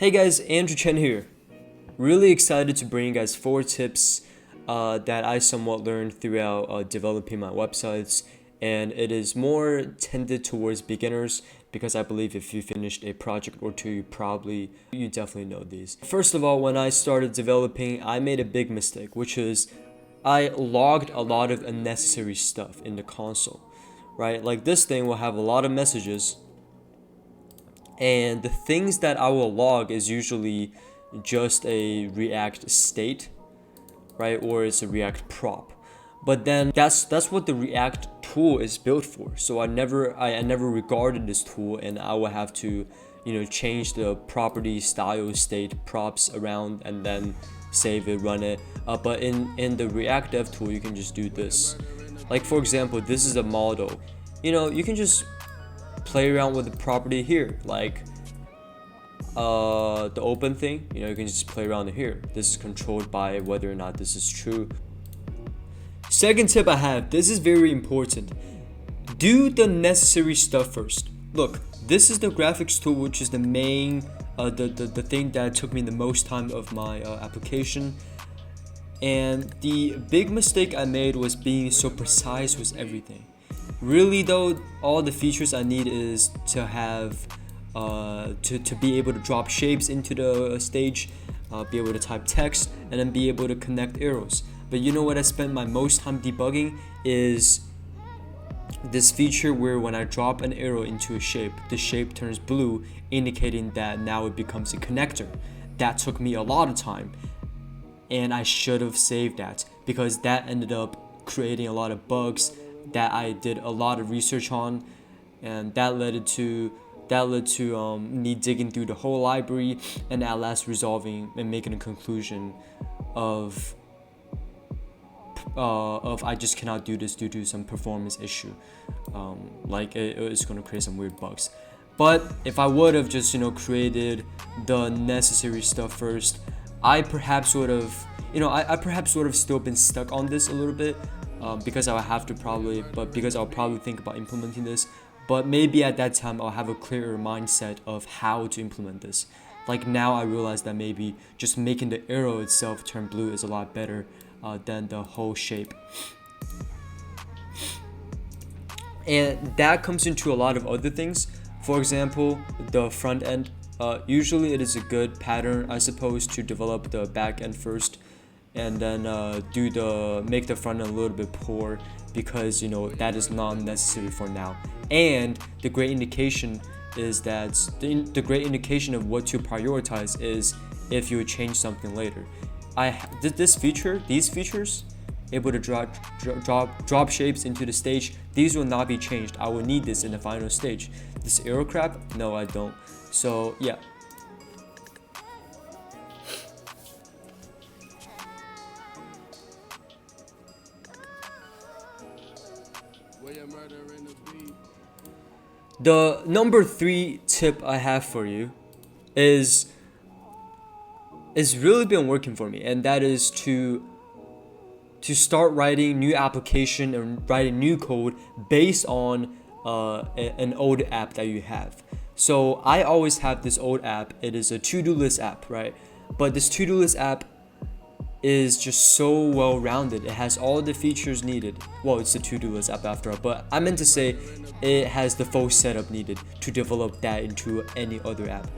Hey guys, Andrew Chen here. Really excited to bring you guys 4 tips that I somewhat learned throughout developing my websites, and it is more tended towards beginners because I believe if you finished a project or two, you definitely know these. First of all, when I started developing, I made a big mistake, which is I logged a lot of unnecessary stuff in the console, right? Like this thing will have a lot of messages, and the things that I will log is usually just a React state, right? Or it's a React prop. But then that's what the React tool is built for. So I never regarded this tool, and I will have to change the property style state props around and then save it, run it. But in the React dev tool, you can just do this. Like for example, this is a model. You can just play around with the property here, like the open thing. You can just play around here. This is controlled by whether or not this is true. Second tip I have, this is very important. Do the necessary stuff first. Look, this is the graphics tool, which is the main the thing that took me the most time of my application. And the big mistake I made was being so precise with everything. Really though, all the features I need is to have to be able to drop shapes into the stage, be able to type text, and then be able to connect arrows. But you know what I spent my most time debugging is this feature where when I drop an arrow into a shape, the shape turns blue, indicating that now it becomes a connector. That took me a lot of time, and I should have saved that because that ended up creating a lot of bugs that I did a lot of research on, and that led to me digging through the whole library and at last resolving and making a conclusion of I just cannot do this due to some performance issue. Like it's gonna create some weird bugs. But if I would have just created the necessary stuff first, I perhaps would have still been stuck on this a little bit. Because I'll probably think about implementing this, but maybe at that time I'll have a clearer mindset of how to implement this. Like now I realize that maybe just making the arrow itself turn blue is a lot better than the whole shape. And that comes into a lot of other things. For example, the front end. Usually it is a good pattern, I suppose, to develop the back end first, and then make the front end a little bit poor because that is not necessary for now. And the great indication is that the great indication of what to prioritize is if you change something later. These features, able to drop shapes into the stage, these will not be changed. I will need this in the final stage. This arrow crap, no, I don't. So yeah. The number 3 tip I have for you is really been working for me, and that is to start writing new application and writing new code based on an old app that you have. So I always have this old app. It is a to-do list app, right? But this to-do list app is just so well rounded. It has all the features needed. Well, it's a to-do list app after all, but I meant to say it has the full setup needed to develop that into any other app.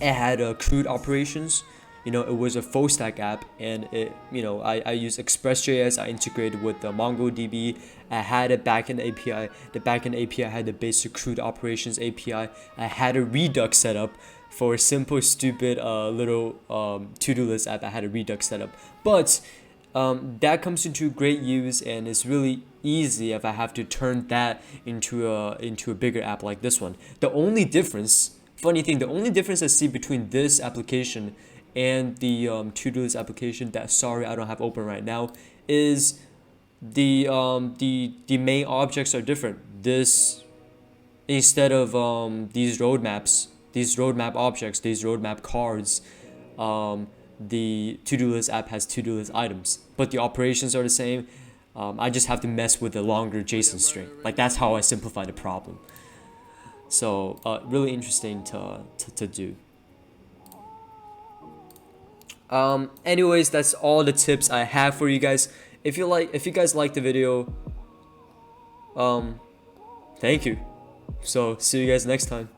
It had CRUD operations. It was a full stack app, and I use Express.js. I integrated with the MongoDB. I had a backend API. The backend API had the basic CRUD operations API. I had a Redux setup for a simple, stupid little to-do list app. I had a Redux setup, but that comes into great use, and it's really easy if I have to turn that into a bigger app like this one. The only difference I see between this application and the to-do list application that I don't have open right now is the main objects are different. This, instead of these roadmap objects, these roadmap cards, the to-do list app has to-do list items, but the operations are the same. I just have to mess with the longer JSON string. Like that's how I simplify the problem. So really interesting to do. Anyways, that's all the tips I have for you guys. If you guys like the video, thank you. So see you guys next time.